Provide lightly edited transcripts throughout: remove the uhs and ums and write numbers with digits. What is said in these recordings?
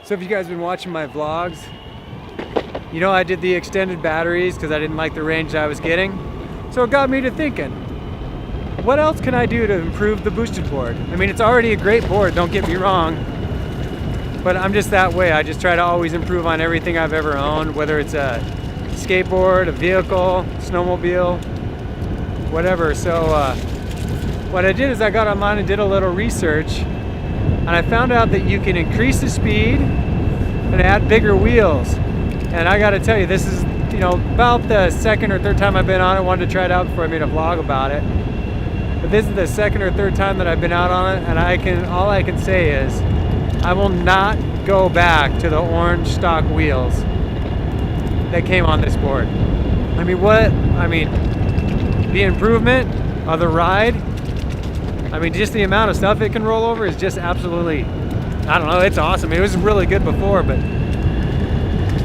So if you guys been watching my vlogs, you know I did the extended batteries because I didn't like the range I was getting. So it got me to thinking, what else can I do to improve the boosted board? I mean, it's already a great board, don't get me wrong, but I'm just that way. I just try to always improve on everything I've ever owned, whether it's a skateboard, a vehicle, snowmobile, whatever. So what I did is I got online and did a little research, and I found out that you can increase the speed and add bigger wheels. And I gotta tell you, this is, you know, about the second or third time I've been on it. I wanted to try it out before I made a vlog about it. But this is the second or third time that I've been out on it, and all I can say is I will not go back to the orange stock wheels that came on this board. I mean, the improvement of the ride, I mean, just the amount of stuff it can roll over is just absolutely, I don't know, it's awesome. It was really good before, but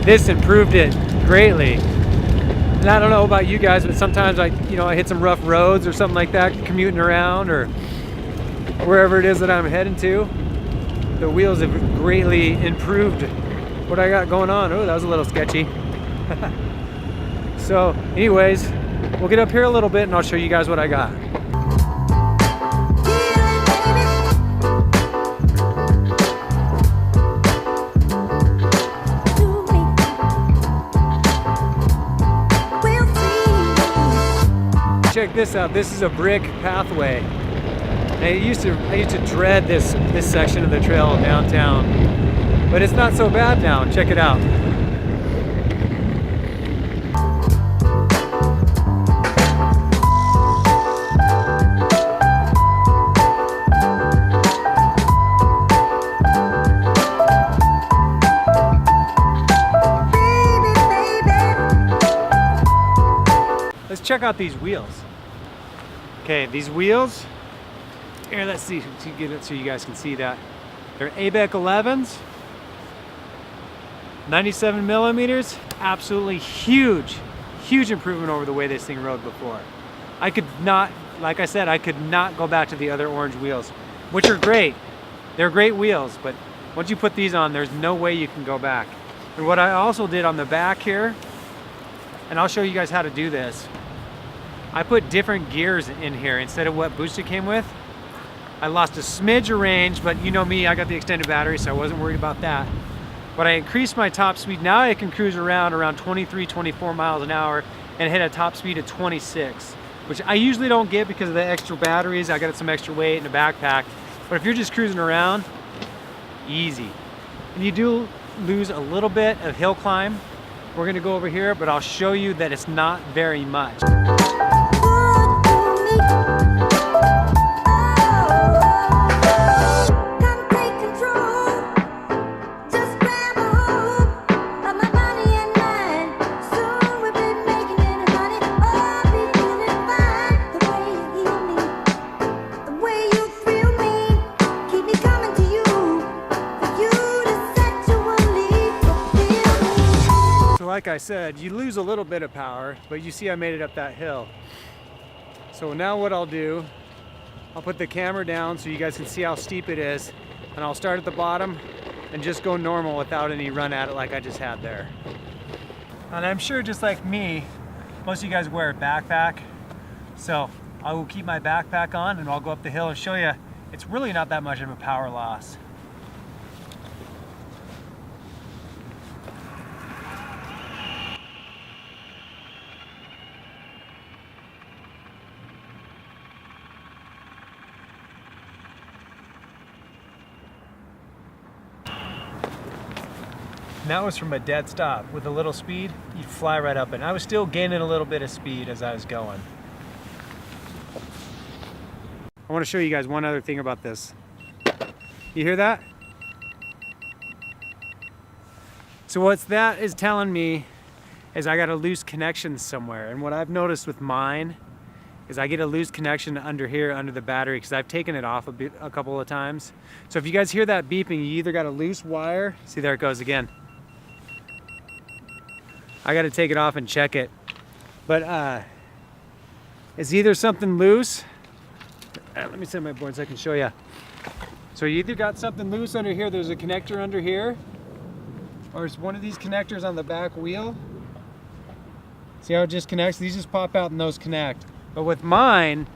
this improved it greatly. And I don't know about you guys, but sometimes I hit some rough roads or something like that, commuting around or wherever it is that I'm heading to. The wheels have greatly improved what I got going on. Oh, that was a little sketchy. So anyways, we'll get up here a little bit and I'll show you guys what I got. Check this out. This is a brick pathway. And I used to dread this section of the trail downtown, but it's not so bad now. Check it out. Let's check out these wheels. Okay, these wheels, here, let's see, get it so you guys can see that. They're ABEC 11s, 97 millimeters, absolutely huge improvement over the way this thing rode before. I could not, like I said, I could not go back to the other orange wheels, which are great. They're great wheels, but once you put these on, there's no way you can go back. And what I also did on the back here, and I'll show you guys how to do this, I put different gears in here instead of what Boosted came with. I lost a smidge of range, but you know me, I got the extended battery, so I wasn't worried about that. But I increased my top speed. Now I can cruise around 23, 24 miles an hour and hit a top speed of 26, which I usually don't get because of the extra batteries. I got some extra weight in the backpack. But if you're just cruising around, easy. And you do lose a little bit of hill climb. We're gonna go over here, but I'll show you that it's not very much. Like I said, you lose a little bit of power, but you see I made it up that hill. So now what I'll do, I'll put the camera down so you guys can see how steep it is, and I'll start at the bottom and just go normal without any run at it like I just had there. And I'm sure just like me, most of you guys wear a backpack, so I will keep my backpack on and I'll go up the hill and show you it's really not that much of a power loss. And that was from a dead stop. With a little speed, you'd fly right up it. And I was still gaining a little bit of speed as I was going. I want to show you guys one other thing about this. You hear that? So what that is telling me is I got a loose connection somewhere. And what I've noticed with mine is I get a loose connection under here, under the battery, because I've taken it off a couple of times. So if you guys hear that beeping, you either got a loose wire, see there it goes again. I got to take it off and check it. But it's either something loose. Let me set my board so I can show you. So you either got something loose under here, there's a connector under here, or it's one of these connectors on the back wheel. See how it just connects? These just pop out and those connect. But with mine,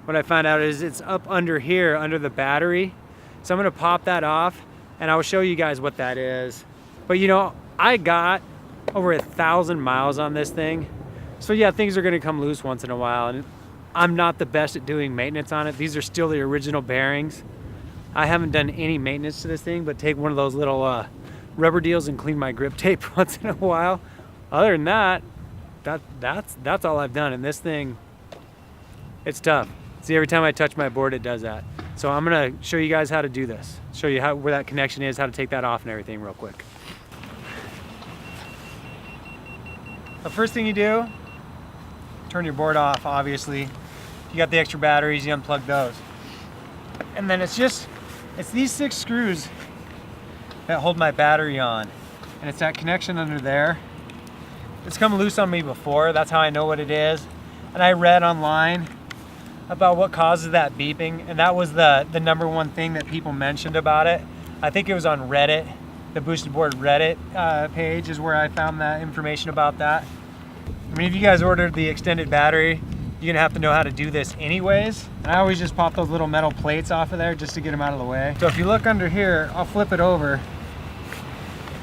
what I found out is it's up under here, under the battery. So I'm gonna pop that off and I'll show you guys what that is. But you know, I got over 1,000 miles on this thing. So yeah, things are gonna come loose once in a while, and I'm not the best at doing maintenance on it. These are still the original bearings. I haven't done any maintenance to this thing, but take one of those little rubber deals and clean my grip tape once in a while. Other than that, that's all I've done. And this thing, it's tough. See, every time I touch my board, it does that. So I'm gonna show you guys how to do this. Show you where that connection is, how to take that off and everything real quick. The first thing you do, turn your board off, obviously. If you got the extra batteries, you unplug those. And then it's these 6 screws that hold my battery on. And it's that connection under there. It's come loose on me before, that's how I know what it is. And I read online about what causes that beeping, and that was the number one thing that people mentioned about it. I think it was on Reddit. The Boosted Board Reddit page is where I found that information about that. I mean, if you guys ordered the extended battery, you're gonna have to know how to do this anyways. And I always just pop those little metal plates off of there just to get them out of the way. So if you look under here, I'll flip it over,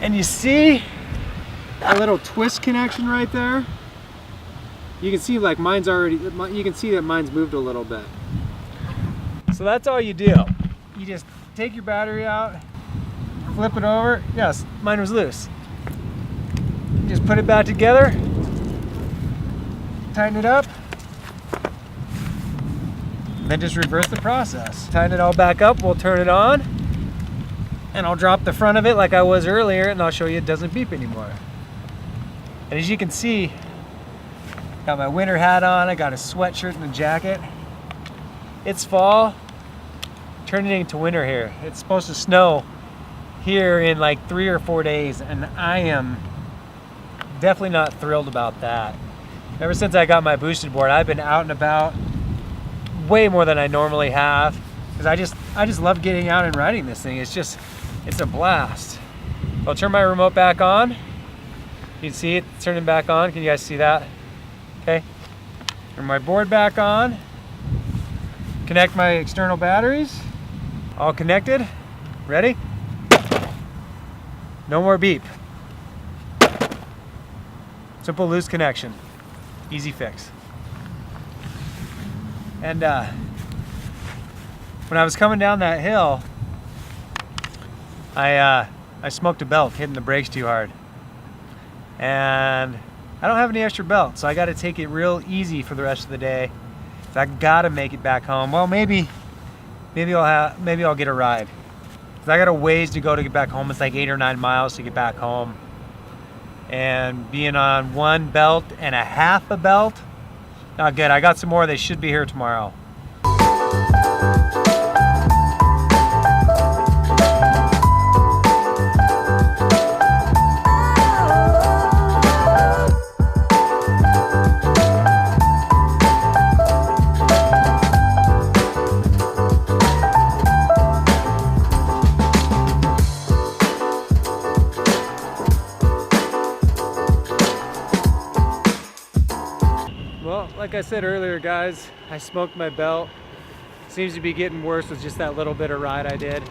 and you see a little twist connection right there. You can see like mine's already, you can see that mine's moved a little bit. So that's all you do. You just take your battery out, flip it over. Yes, mine was loose. You just put it back together, tighten it up, and then just reverse the process. Tighten it all back up, we'll turn it on, and I'll drop the front of it like I was earlier, and I'll show you it doesn't beep anymore. And as you can see, got my winter hat on, I got a sweatshirt and a jacket. It's fall, turning into winter here. It's supposed to snow here in like 3 or 4 days, and I am definitely not thrilled about that. Ever since I got my Boosted Board, I've been out and about way more than I normally have, because I just love getting out and riding this thing. It's a blast. I'll turn my remote back on. You can see it turning back on. Can you guys see that? Okay. Turn my board back on. Connect my external batteries. All connected. Ready? No more beep. Simple loose connection. Easy fix. And when I was coming down that hill, I smoked a belt hitting the brakes too hard. And I don't have any extra belt, so I got to take it real easy for the rest of the day. So I got to make it back home. Well, maybe I'll get a ride. 'Cause I got a ways to go to get back home. It's like 8 or 9 miles to get back home. And being on 1 belt and a half a belt, not good. I got some more. They should be here tomorrow. Well, like I said earlier, guys, I smoked my belt. Seems to be getting worse with just that little bit of ride I did.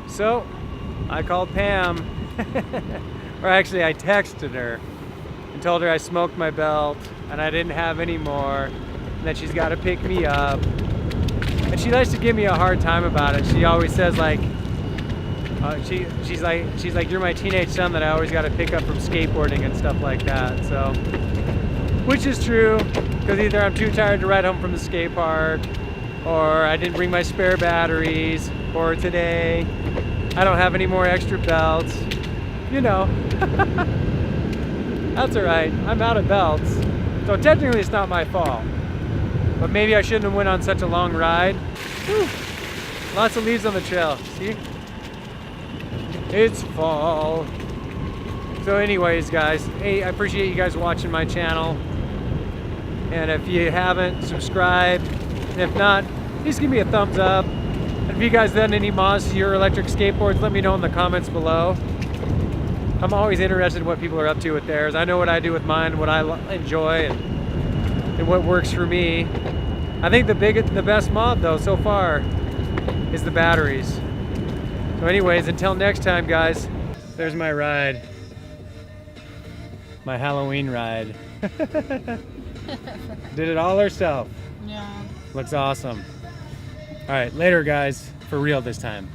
So I called Pam, or actually I texted her and told her I smoked my belt and I didn't have any more, and that she's got to pick me up. And she likes to give me a hard time about it. She always says like, she's like, you're my teenage son that I always got to pick up from skateboarding and stuff like that. So, which is true, because either I'm too tired to ride home from the skate park, or I didn't bring my spare batteries, or today I don't have any more extra belts. You know, that's all right. I'm out of belts, so technically it's not my fault. But maybe I shouldn't have went on such a long ride. Whew. Lots of leaves on the trail. See? It's fall. So anyways, guys, hey, I appreciate you guys watching my channel. And if you haven't, subscribe. And if not, please give me a thumbs up. And if you guys done any mods to your electric skateboards, let me know in the comments below. I'm always interested in what people are up to with theirs. I know what I do with mine, what I enjoy, and what works for me. I think the best mod though so far is the batteries. So anyways, until next time guys, there's my ride. My Halloween ride. Did it all herself. Yeah. Looks awesome. All right, later guys, for real this time.